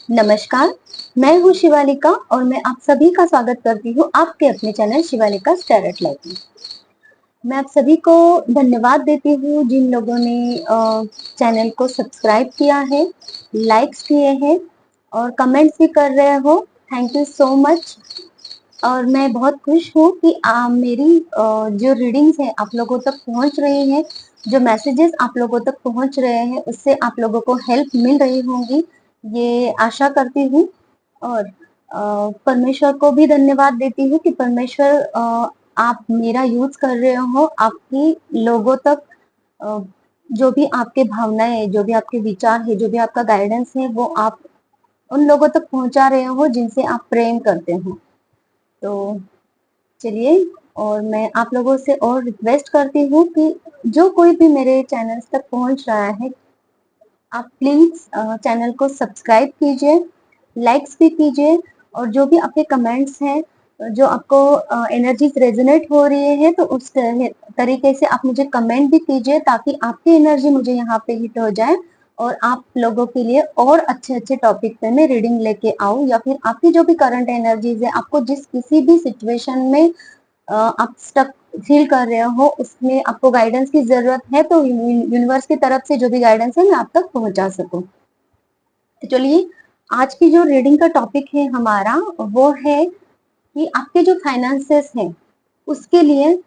नमस्कार, मैं हूँ शिवालिका और मैं आप सभी का स्वागत करती हूँ आपके अपने चैनल शिवालिका स्टारट लाइफ में। मैं आप सभी को धन्यवाद देती हूँ जिन लोगों ने चैनल को सब्सक्राइब किया है, लाइक्स किए हैं और कमेंट्स भी कर रहे हो। Thank you so much. और मैं बहुत खुश हूँ कि मेरी जो रीडिंग्स है आप लोगों तक पहुँच रही है, जो मैसेजेस आप लोगों तक पहुँच रहे हैं उससे आप लोगों को हेल्प मिल रही होंगी, ये आशा करती हूँ। और परमेश्वर को भी धन्यवाद देती हूँ कि परमेश्वर आप मेरा यूज कर रहे हो, आपकी लोगों तक अ, जो भी आपके भावनाएं, जो भी आपके विचार है, जो भी आपका गाइडेंस है, वो आप उन लोगों तक पहुंचा रहे हो जिनसे आप प्रेम करते हो। तो चलिए, और मैं आप लोगों से और रिक्वेस्ट करती हूँ कि जो कोई भी मेरे चैनल तक पहुंच रहा है, आप प्लीज चैनल को सब्सक्राइब कीजिए, लाइक्स भी कीजिए और जो भी आपके कमेंट्स हैं, जो आपको एनर्जी रेजोनेट हो रही है तो उस तरीके से आप मुझे कमेंट भी कीजिए ताकि आपकी एनर्जी मुझे यहाँ पे हिट हो जाए और आप लोगों के लिए और अच्छे अच्छे टॉपिक पे मैं रीडिंग लेके आऊँ, या फिर आपकी जो भी करंट एनर्जीज है, आपको जिस किसी भी सिचुएशन में आप स्टक फील कर रहे हो, उसमें आपको गाइडेंस की जरूरत है तो यूनिवर्स की तरफ से जो भी गाइडेंस है मैं आप तक पहुंचा सकूं। तो चलिए, आज की जो रीडिंग का टॉपिक है हमारा वो है कि आपके जो फाइनेंसेस हैं उसके लिए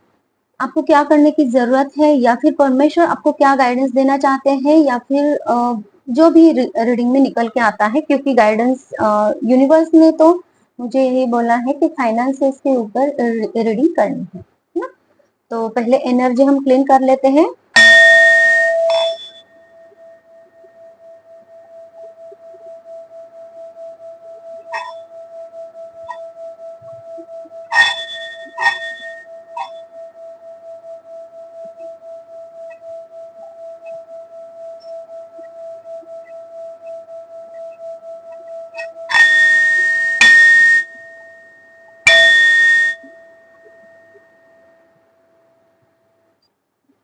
आपको क्या करने की जरूरत है, या फिर परमेश्वर आपको क्या गाइडेंस देना चाहते हैं, या फिर जो भी रीडिंग में निकल के आता है, क्योंकि गाइडेंस यूनिवर्स ने तो मुझे यही बोला है कि फाइनेंसेस के ऊपर रीडिंग करनी है ना। तो पहले एनर्जी हम क्लीन कर लेते हैं।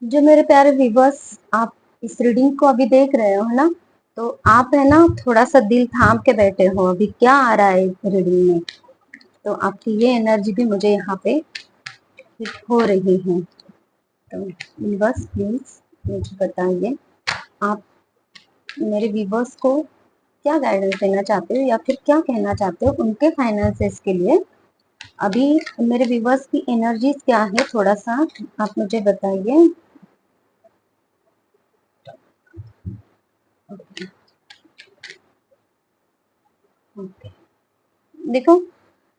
जो मेरे प्यारे व्यूवर्स, आप इस रीडिंग को अभी देख रहे हो ना, तो आप है ना थोड़ा सा दिल थाम के बैठे हो, अभी क्या आ रहा है रीडिंग में। तो आपकी ये एनर्जी भी मुझे यहाँ पे हिट हो रही है। तो व्यूवर्स प्लीज मुझे बताइए, आप मेरे व्यूवर्स को क्या गाइडेंस देना चाहते हो या फिर क्या कहना चाहते हो उनके फाइनेंसेस के लिए। अभी मेरे व्यूवर्स की एनर्जीज क्या है, थोड़ा सा आप मुझे बताइए। ओके, देखो,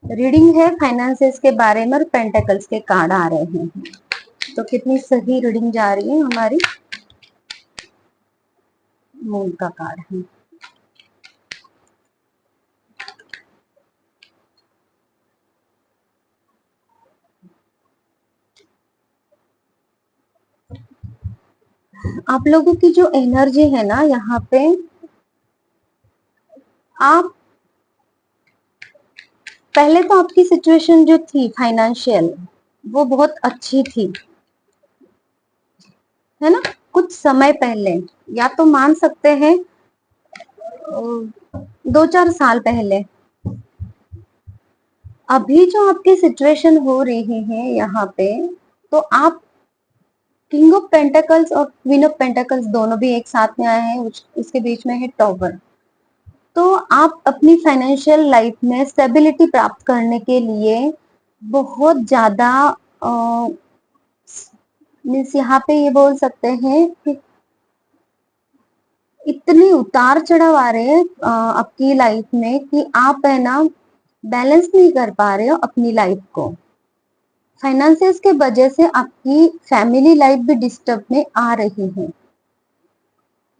रीडिंग है फाइनेंसेस के बारे में और पेंटेकल्स के कार्ड आ रहे हैं, तो कितनी सही रीडिंग जा रही है हमारी। मून का कार्ड है। आप लोगों की जो एनर्जी है ना यहाँ पे, आप पहले तो आपकी सिचुएशन जो थी फाइनेंशियल, वो बहुत अच्छी थी, है ना। कुछ समय पहले, या तो मान सकते हैं 2-4 साल पहले। अभी जो आपकी सिचुएशन हो रही है यहाँ पे, तो आप किंग ऑफ पेंटेकल्स और क्वीन ऑफ पेंटेकल्स दोनों भी एक साथ में आए हैं, उसके बीच में है टॉवर। तो आप अपनी फाइनेंशियल लाइफ में स्टेबिलिटी प्राप्त करने के लिए बहुत ज्यादा मीन्स यहाँ पे ये बोल सकते हैं कि इतने उतार चढ़ाव आ रहे हैं आपकी लाइफ में कि आप है ना बैलेंस नहीं कर पा रहे हो अपनी लाइफ को। फाइनेंसेस के वजह से आपकी फैमिली लाइफ भी डिस्टर्ब में आ रही है।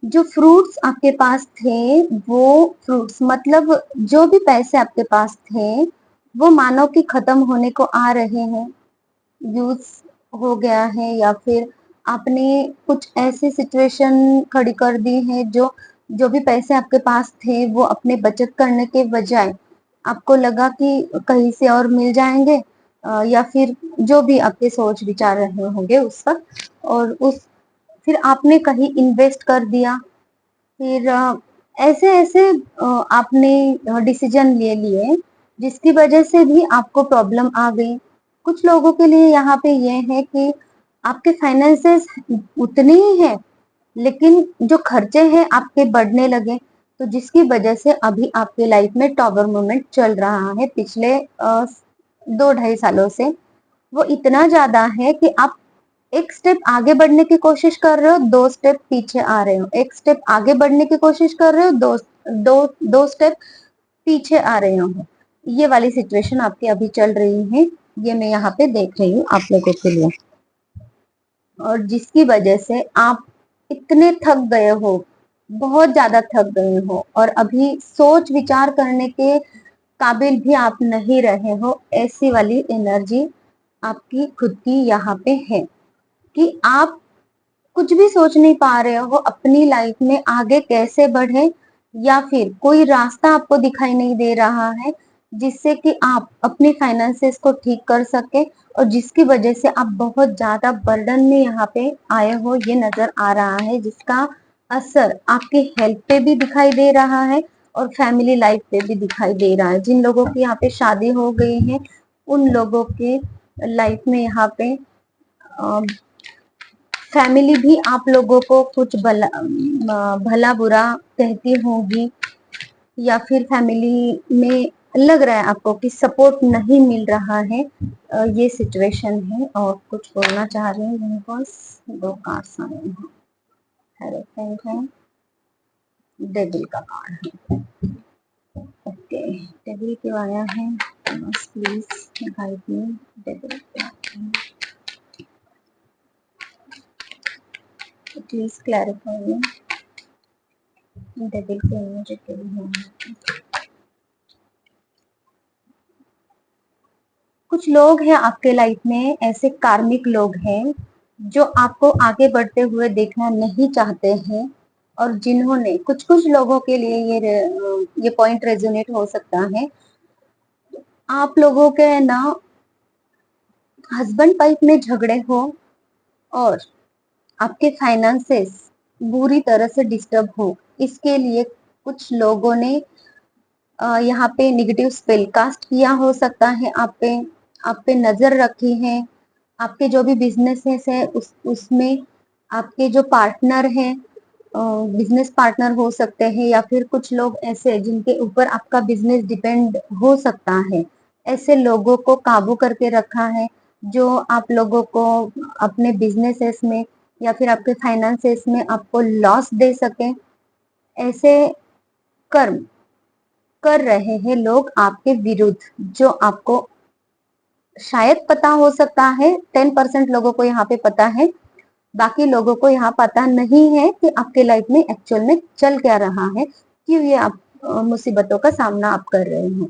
जो फ्रूट्स आपके पास थे, वो फ्रूट्स मतलब जो भी पैसे आपके पास थे, वो मानो कि खत्म होने को आ रहे हैं, यूज हो गया है, या फिर आपने कुछ ऐसी सिचुएशन खड़ी कर दी है जो जो भी पैसे आपके पास थे वो अपने बचत करने के बजाय आपको लगा कि कहीं से और मिल जाएंगे, या फिर जो भी आपके सोच विचार रहे होंगे उस वक्त, और उस फिर आपने कहीं इन्वेस्ट कर दिया। फिर ऐसे ऐसे आपने डिसीजन ले लिए जिसकी वजह से भी आपको प्रॉब्लम आ गई। कुछ लोगों के लिए यहाँ पे ये है कि आपके फाइनेंसेस उतने ही हैं, लेकिन जो खर्चे हैं आपके बढ़ने लगे, तो जिसकी वजह से अभी आपके लाइफ में टॉवर मोमेंट चल रहा है पिछले 2 ढाई सालों से। वो इतना ज्यादा है कि आप एक स्टेप आगे बढ़ने की कोशिश कर रहे हो, 2 स्टेप पीछे आ रहे हो, एक स्टेप आगे बढ़ने की कोशिश कर रहे हो, दो दो दो स्टेप पीछे आ रहे हो। ये वाली सिचुएशन आपकी अभी चल रही है, ये मैं यहाँ पे देख रही हूँ आप लोगों के लिए। और जिसकी वजह से आप इतने थक गए हो, बहुत ज्यादा थक गए हो, और अभी सोच विचार करने के काबिल भी आप नहीं रहे हो। ऐसी वाली एनर्जी आपकी खुद की यहाँ पे है कि आप कुछ भी सोच नहीं पा रहे हो अपनी लाइफ में आगे कैसे बढ़े, या फिर कोई रास्ता आपको दिखाई नहीं दे रहा है जिससे कि आप अपनी फाइनेंसेस को ठीक कर सके, और जिसकी वजह से आप बहुत ज्यादा बर्डन में यहाँ पे आए हो, ये नजर आ रहा है, जिसका असर आपकी हेल्थ पे भी दिखाई दे रहा है और फैमिली लाइफ पे भी दिखाई दे रहा है। जिन लोगों की यहाँ पे शादी हो गई है, उन लोगों के लाइफ में यहाँ पे फैमिली भी आप लोगों को कुछ भला बुरा कहती होगी, या फिर फैमिली में लग रहा है आपको कि सपोर्ट नहीं मिल रहा है। ये सिचुएशन है। और कुछ बोलना चाह रही हूँ, मेरे पास 2 कार्ड्स आए हैं, हेरोफेंट है, डेविल का कार्ड है। ओके, डेविल क्यों आया है? Please guide me. Devil please clarify me, devil के मुझे क्यों है? कुछ लोग हैं आपके लाइफ में, ऐसे कार्मिक लोग हैं जो आपको आगे बढ़ते हुए देखना नहीं चाहते हैं, और जिन्होंने कुछ कुछ लोगों के लिए ये पॉइंट रेजोनेट हो सकता है। आप लोगों के ना हस्बैंड वाइफ में झगड़े हो, और आपके फाइनेंसेस बुरी तरह से डिस्टर्ब हो, इसके लिए कुछ लोगों ने यहाँ पे निगेटिव स्पेल कास्ट किया हो सकता है, आप पे नजर रखी है। आपके जो भी बिजनेसेस है उसमें आपके जो पार्टनर हैं, बिजनेस पार्टनर हो सकते हैं, या फिर कुछ लोग ऐसे जिनके ऊपर आपका बिजनेस डिपेंड हो सकता है, ऐसे लोगों को काबू करके रखा है जो आप लोगों को अपने बिजनेसेस में या फिर आपके फाइनेंसेस में आपको लॉस दे सके। ऐसे कर्म कर रहे हैं लोग आपके विरुद्ध, जो आपको शायद पता हो सकता है। 10% लोगों को यहाँ पे पता है, बाकी लोगों को यहाँ पता नहीं है कि आपके लाइफ में एक्चुअल में चल क्या रहा है, क्यों ये आप मुसीबतों का सामना आप कर रहे हो।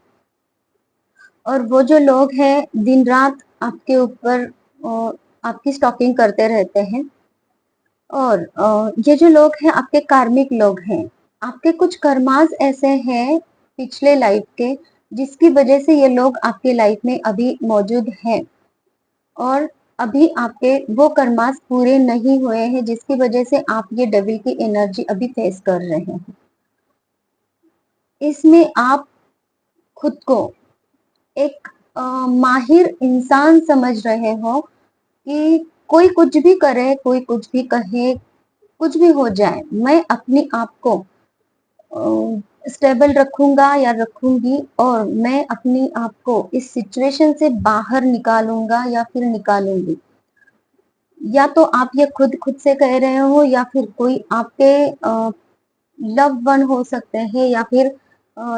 और वो जो लोग हैं दिन रात आपके ऊपर आपकी स्टॉकिंग करते रहते हैं, और ये जो लोग हैं आपके कार्मिक लोग हैं। आपके कुछ कर्मास ऐसे हैं पिछले लाइफ के, जिसकी वजह से ये लोग आपके लाइफ में अभी मौजूद हैं, और अभी आपके वो कर्मास पूरे नहीं हुए हैं, जिसकी वजह से आप ये डेविल की एनर्जी अभी फेस कर रहे हैं। इसमें आप खुद को एक माहिर इंसान समझ रहे हो कि कोई कुछ भी करे, कोई कुछ भी कहे, कुछ भी हो जाए, मैं अपने आप को स्टेबल रखूंगा या रखूंगी, और मैं अपनी आप को इस सिचुएशन से बाहर निकालूंगा या फिर निकालूंगी। या तो आप ये खुद खुद से कह रहे हो, या फिर कोई आपके लव वन हो सकते हैं, या फिर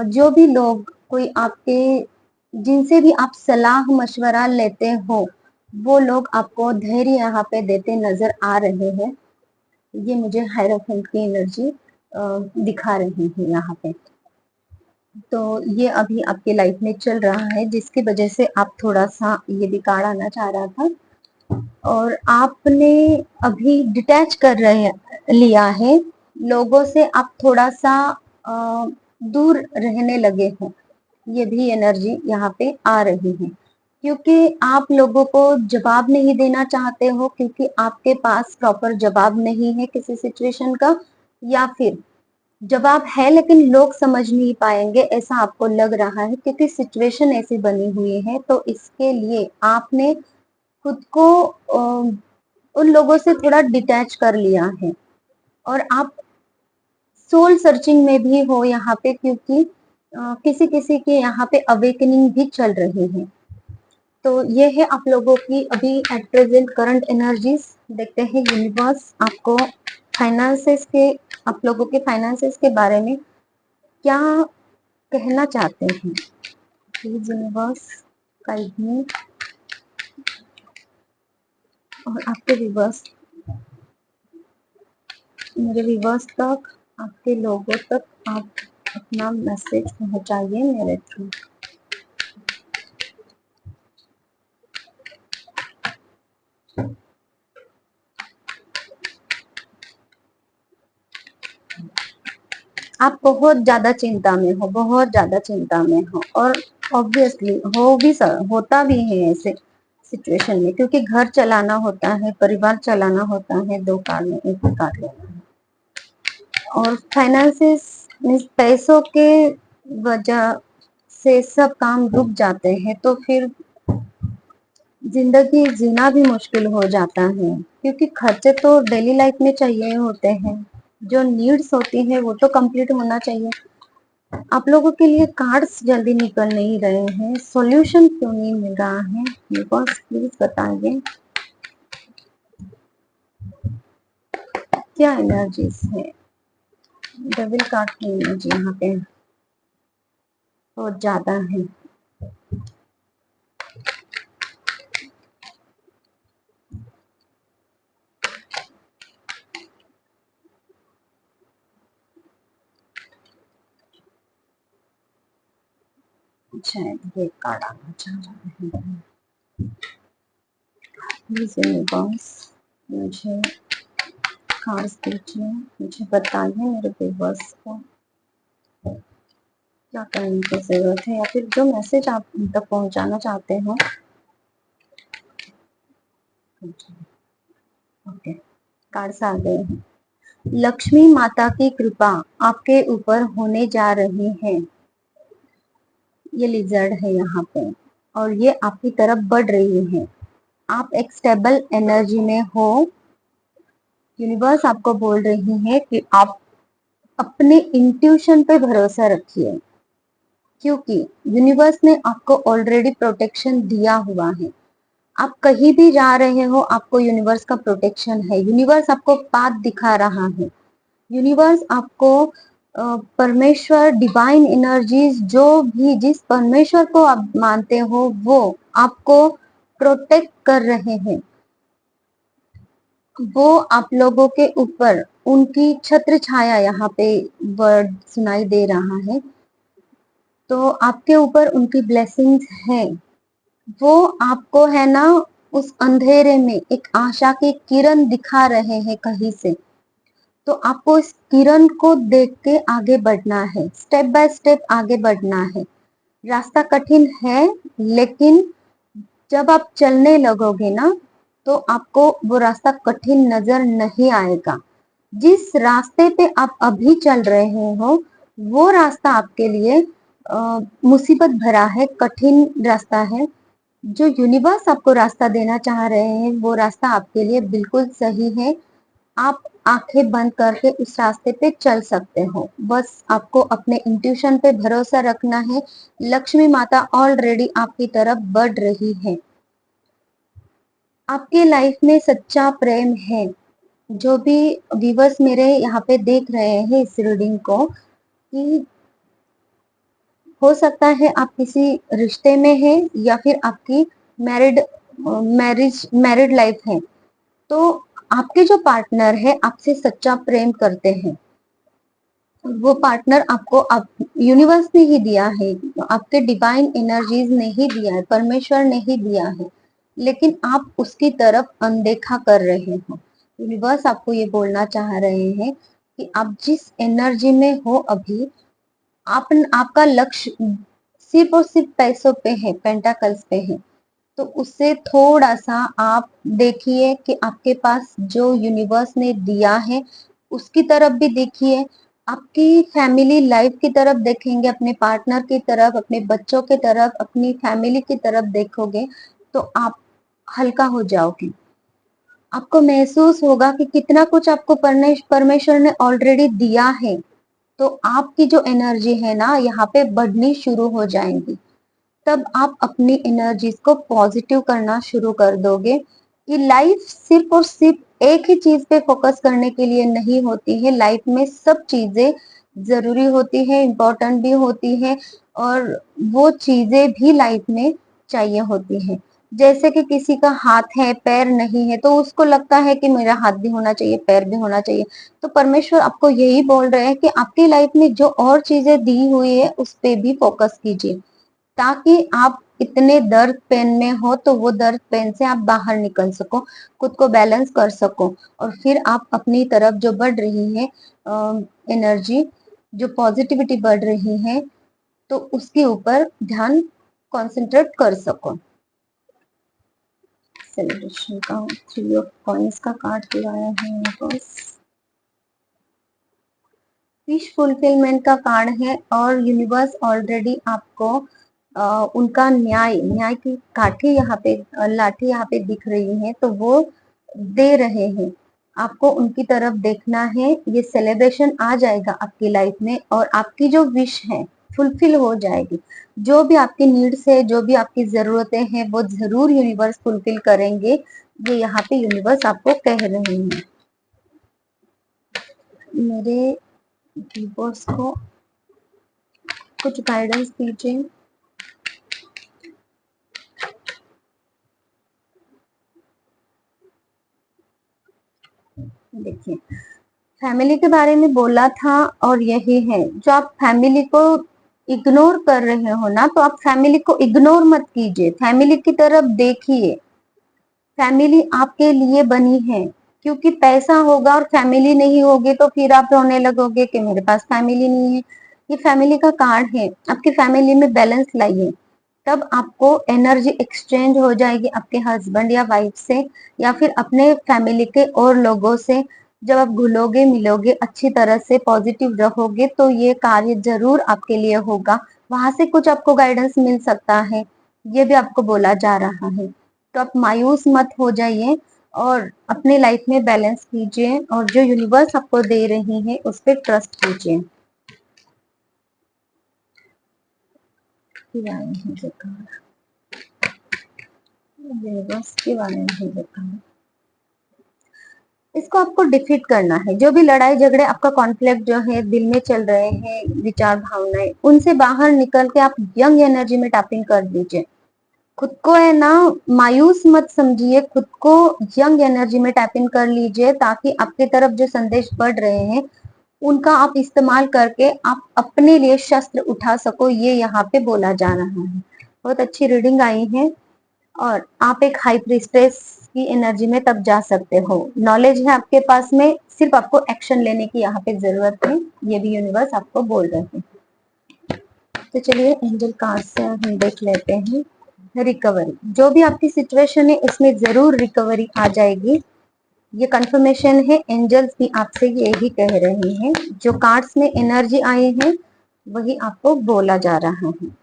जो भी लोग कोई आपके जिनसे भी आप सलाह मशवरा लेते हो, वो लोग आपको धैर्य यहाँ पे देते नजर आ रहे हैं। ये मुझे हायरोफेंट की एनर्जी दिखा रही है यहाँ पे। तो ये अभी आपके लाइफ में चल रहा है, जिसकी वजह से आप थोड़ा सा ये भी कार्ड आना चाह रहा था, और आपने अभी डिटैच कर रहे लिया है लोगों से, आप थोड़ा सा दूर रहने लगे हो। ये भी एनर्जी यहाँ पे आ रही है, क्योंकि आप लोगों को जवाब नहीं देना चाहते हो, क्योंकि आपके पास प्रॉपर जवाब नहीं है किसी सिचुएशन का, या फिर जवाब है, लेकिन लोग समझ नहीं पाएंगे ऐसा आपको लग रहा है क्योंकि सिचुएशन ऐसी बनी हुई है। तो इसके लिए आपने खुद को उन लोगों से थोड़ा डिटैच कर लिया है और आप सोल सर्चिंग में भी हो यहाँ पे, क्योंकि किसी किसी के यहाँ पे अवेकनिंग भी चल रही है। तो ये है आप लोगों की अभी एट प्रेजेंट करंट एनर्जीज। देखते हैं यूनिवर्स आपको फाइनेंसेस के, आप लोगों के फाइनेंसेस के बारे में क्या कहना चाहते हैं। Please universe guide me. और आपके रिवर्स, मेरे रिवर्स तक, आपके लोगों तक आप अपना मैसेज पहुंचाइए मेरे थ्रू। आप बहुत ज्यादा चिंता में हो, बहुत ज्यादा चिंता में हो, और ऑब्वियसली होता भी है ऐसे सिचुएशन में, क्योंकि घर चलाना होता है, परिवार चलाना होता है, दो कार में एक ही कार लेना है। और फाइनेंसिस मीन्स पैसों के वजह से सब काम रुक जाते हैं, तो फिर जिंदगी जीना भी मुश्किल हो जाता है, क्योंकि खर्चे तो डेली लाइफ में चाहिए होते हैं, जो नीड्स होती है वो तो कंप्लीट होना चाहिए। आप लोगों के लिए कार्ड्स जल्दी निकल नहीं रहे हैं, सॉल्यूशन क्यों नहीं मिल रहा है, बिकॉज प्लीज बताइए क्या एनर्जीज है। डेविल कार्ड की एनर्जी यहाँ पे बहुत ज्यादा है। शायद ये कार्ड आना चाह रहे हैं। प्लीज यूनिवर्स मुझे कार्ड्स दीजिए, मुझे बताइए मेरे व्यूअर्स को क्या करने की जरूरत है, या फिर जो मैसेज आप उन तक पहुंचाना चाहते हो। ओके, कार्ड्स आ गए हैं। लक्ष्मी माता की कृपा आपके ऊपर होने जा रही है। ये लिजर्ड है यहाँ पे, और ये आपकी तरफ बढ़ रही है। आप एक स्टेबल एनर्जी में हो। यूनिवर्स आपको बोल रही है कि आप अपने इंट्यूशन पे भरोसा रखिए, क्योंकि यूनिवर्स ने आपको ऑलरेडी प्रोटेक्शन दिया हुआ है। आप कहीं भी जा रहे हो, आपको यूनिवर्स का प्रोटेक्शन है। यूनिवर्स आपको पाथ दिखा रहा है। यूनिवर्स आपको परमेश्वर, डिवाइन एनर्जीज, जो भी जिस परमेश्वर को आप मानते हो वो आपको प्रोटेक्ट कर रहे हैं। वो आप लोगों के ऊपर उनकी छत्र छाया, यहाँ पे वर्ड सुनाई दे रहा है, तो आपके ऊपर उनकी ब्लेसिंग्स है। वो आपको है ना उस अंधेरे में एक आशा की किरण दिखा रहे हैं कहीं से। तो आपको इस किरण को देख के आगे बढ़ना है, स्टेप बाय स्टेप आगे बढ़ना है। रास्ता कठिन है, लेकिन जब आप चलने लगोगे ना, तो आपको वो रास्ता कठिन नजर नहीं आएगा। जिस रास्ते पे आप अभी चल रहे हो वो रास्ता आपके लिए मुसीबत भरा है, कठिन रास्ता है। जो यूनिवर्स आपको रास्ता देना चाह रहे हैं वो रास्ता आपके लिए बिल्कुल सही है। आप आंखें बंद करके उस रास्ते पे चल सकते हो, बस आपको अपने इंट्यूशन पे भरोसा रखना है। लक्ष्मी माता ऑलरेडी आपकी तरफ बढ़ रही है। आपके लाइफ में सच्चा प्रेम है। जो भी व्यूवर्स मेरे यहाँ पे देख रहे हैं इस रीडिंग को, कि हो सकता है आप किसी रिश्ते में हैं या फिर आपकी मैरिड मैरिड लाइफ है, तो आपके जो पार्टनर है आपसे सच्चा प्रेम करते हैं। वो पार्टनर आपको आप यूनिवर्स ने ही दिया है, आपके डिवाइन एनर्जीज ने ही दिया है, परमेश्वर ने ही दिया है, लेकिन आप उसकी तरफ अनदेखा कर रहे हो। यूनिवर्स आपको ये बोलना चाह रहे हैं कि आप जिस एनर्जी में हो अभी, आप आपका लक्ष्य सिर्फ और सिर्फ पैसों पे है, पेंटाकल्स पे है। तो उससे थोड़ा सा आप देखिए कि आपके पास जो यूनिवर्स ने दिया है उसकी तरफ भी देखिए। आपकी फैमिली लाइफ की तरफ देखेंगे, अपने पार्टनर की तरफ, अपने बच्चों की तरफ, अपनी फैमिली की तरफ देखोगे तो आप हल्का हो जाओगे। आपको महसूस होगा कि कितना कुछ आपको परमेश्वर ने ऑलरेडी दिया है। तो आपकी जो एनर्जी है ना यहाँ पे बढ़नी शुरू हो जाएंगी। तब आप अपनी एनर्जीज को पॉजिटिव करना शुरू कर दोगे कि लाइफ सिर्फ और सिर्फ एक ही चीज पे फोकस करने के लिए नहीं होती है। लाइफ में सब चीजें जरूरी होती है, इम्पोर्टेंट भी होती है, और वो चीजें भी लाइफ में चाहिए होती है। जैसे कि किसी का हाथ है पैर नहीं है तो उसको लगता है कि मेरा हाथ भी होना चाहिए, पैर भी होना चाहिए। तो परमेश्वर आपको यही बोल रहे हैं कि आपकी लाइफ में जो और चीजें दी हुई है उस पे भी फोकस कीजिए, ताकि आप इतने दर्द पेन में हो तो वो दर्द पेन से आप बाहर निकल सको, खुद को बैलेंस कर सको, और फिर आप अपनी तरफ जो बढ़ रही है एनर्जी, जो पॉजिटिविटी बढ़ रही है, तो उसके ऊपर ध्यान कंसंट्रेट कर सको। सेलिब्रेशन का थ्री ऑफ कॉइंस का कार्ड दिखाया है मेरे पास। विश फुलफिलमेंट का कार्ड है और यूनिवर्स ऑलरेडी आपको उनका न्याय न्याय की काठी यहाँ पे लाठी यहाँ पे दिख रही है, तो वो दे रहे हैं। आपको उनकी तरफ देखना है। ये सेलिब्रेशन आ जाएगा आपकी लाइफ में और आपकी जो विश है फुलफिल हो जाएगी। जो भी आपकी नीड्स है, जो भी आपकी जरूरतें हैं, वो जरूर यूनिवर्स फुलफिल करेंगे। ये यहाँ पे यूनिवर्स आपको कह रहे हैं। मेरे व्यूअर्स को कुछ गाइडेंस दीजिए। देखिए, फैमिली के बारे में बोला था और यही है, जो आप फैमिली को इग्नोर कर रहे हो ना, तो आप फैमिली को इग्नोर मत कीजिए, फैमिली की तरफ देखिए। फैमिली आपके लिए बनी है, क्योंकि पैसा होगा और फैमिली नहीं होगी तो फिर आप रोने लगोगे कि मेरे पास फैमिली नहीं है। ये फैमिली का कार्ड है, आपकी फैमिली में बैलेंस लाइए, तब आपको एनर्जी एक्सचेंज हो जाएगी आपके हस्बैंड या वाइफ से, या फिर अपने फैमिली के और लोगों से। जब आप घुलोगे मिलोगे अच्छी तरह से, पॉजिटिव रहोगे, तो ये कार्य जरूर आपके लिए होगा। वहां से कुछ आपको गाइडेंस मिल सकता है, ये भी आपको बोला जा रहा है। तो आप मायूस मत हो जाइए और अपने लाइफ में बैलेंस कीजिए, और जो यूनिवर्स आपको दे रही है उस पर ट्रस्ट कीजिए। यूनिवर्स के बारे में ही देखा है। इसको आपको डिफीट करना है। जो भी लड़ाई झगड़े, आपका कॉन्फ्लिक्ट जो है दिल में चल रहे हैं, विचार भावनाएं, उनसे बाहर निकल के आप यंग एनर्जी में टैपिंग कर दीजिए। खुद को है ना मायूस मत समझिए, खुद को यंग एनर्जी में टैपिंग कर लीजिए, ताकि आपकी तरफ जो संदेश बढ़ रहे हैं उनका आप इस्तेमाल करके आप अपने लिए शस्त्र उठा सको। ये यहाँ पे बोला जा रहा है। बहुत अच्छी रीडिंग आई है और आप एक हाई प्रीस्टेस की एनर्जी में तब जा सकते हो। नॉलेज है आपके पास में, सिर्फ आपको एक्शन लेने की यहाँ पे जरूरत है। ये भी यूनिवर्स आपको बोल रहे हैं। तो चलिए एंजल कार्ड से हम देख लेते हैं। रिकवरी, जो भी आपकी सिचुएशन है उसमें जरूर रिकवरी आ जाएगी। ये कंफर्मेशन है, एंजल्स भी आपसे यही कह रहे हैं। जो कार्ड्स में एनर्जी आई है वही आपको बोला जा रहा है।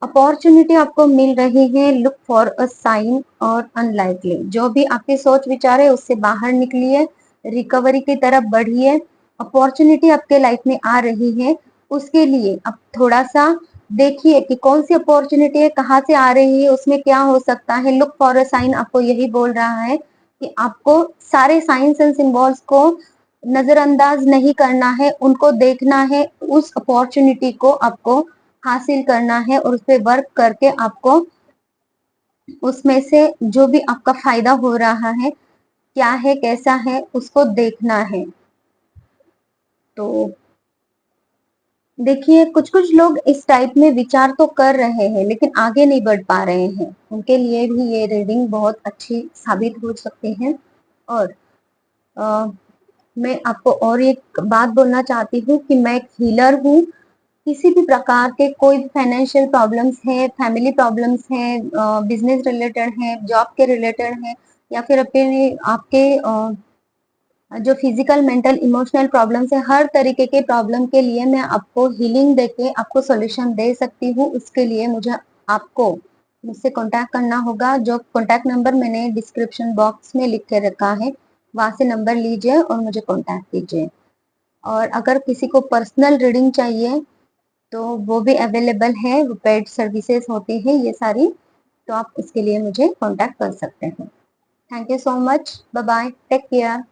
अपॉर्चुनिटी आपको मिल रही है, लुक फॉर अ साइन और अनलाइकली। जो भी आपकी सोच विचार है उससे बाहर निकलिए, रिकवरी की तरफ बढ़िए। अपॉर्चुनिटी आपके लाइफ में आ रही है, उसके लिए आप थोड़ा सा देखिए कि कौन सी अपॉर्चुनिटी है, कहाँ से आ रही है, उसमें क्या हो सकता है। लुक फॉर अ साइन आपको यही बोल रहा है कि आपको सारे साइंस एंड सिंबल्स को नजरअंदाज नहीं करना है, उनको देखना है। उस अपॉर्चुनिटी को आपको हासिल करना है और उस पर वर्क करके आपको उसमें से जो भी आपका फायदा हो रहा है, क्या है कैसा है, उसको देखना है। तो देखिए, कुछ कुछ लोग इस टाइप में विचार तो कर रहे हैं लेकिन आगे नहीं बढ़ पा रहे हैं, उनके लिए भी ये रीडिंग बहुत अच्छी साबित हो सकती है। और मैं आपको और एक बात बोलना चाहती हूँ कि मैं एक हीलर हूँ। किसी भी प्रकार के कोई भी फाइनेंशियल प्रॉब्लम्स है, फैमिली प्रॉब्लम्स है, बिजनेस रिलेटेड है, जॉब के रिलेटेड है, या फिर अपने आपके जो फिजिकल, मेंटल, इमोशनल प्रॉब्लम्स है, हर तरीके के प्रॉब्लम के लिए मैं आपको हीलिंग देके आपको सॉल्यूशन दे सकती हूँ। उसके लिए आपको मुझसे कांटेक्ट करना होगा। जो कांटेक्ट नंबर मैंने डिस्क्रिप्शन बॉक्स में लिख के रखा है, वहां से नंबर लीजिए और मुझे कांटेक्ट कीजिए। और अगर किसी को पर्सनल रीडिंग चाहिए तो वो भी अवेलेबल है, वो पेड सर्विसेज होती है ये सारी, तो आप उसके लिए मुझे कांटेक्ट कर सकते हैं। Thank you so much, bye bye, take care.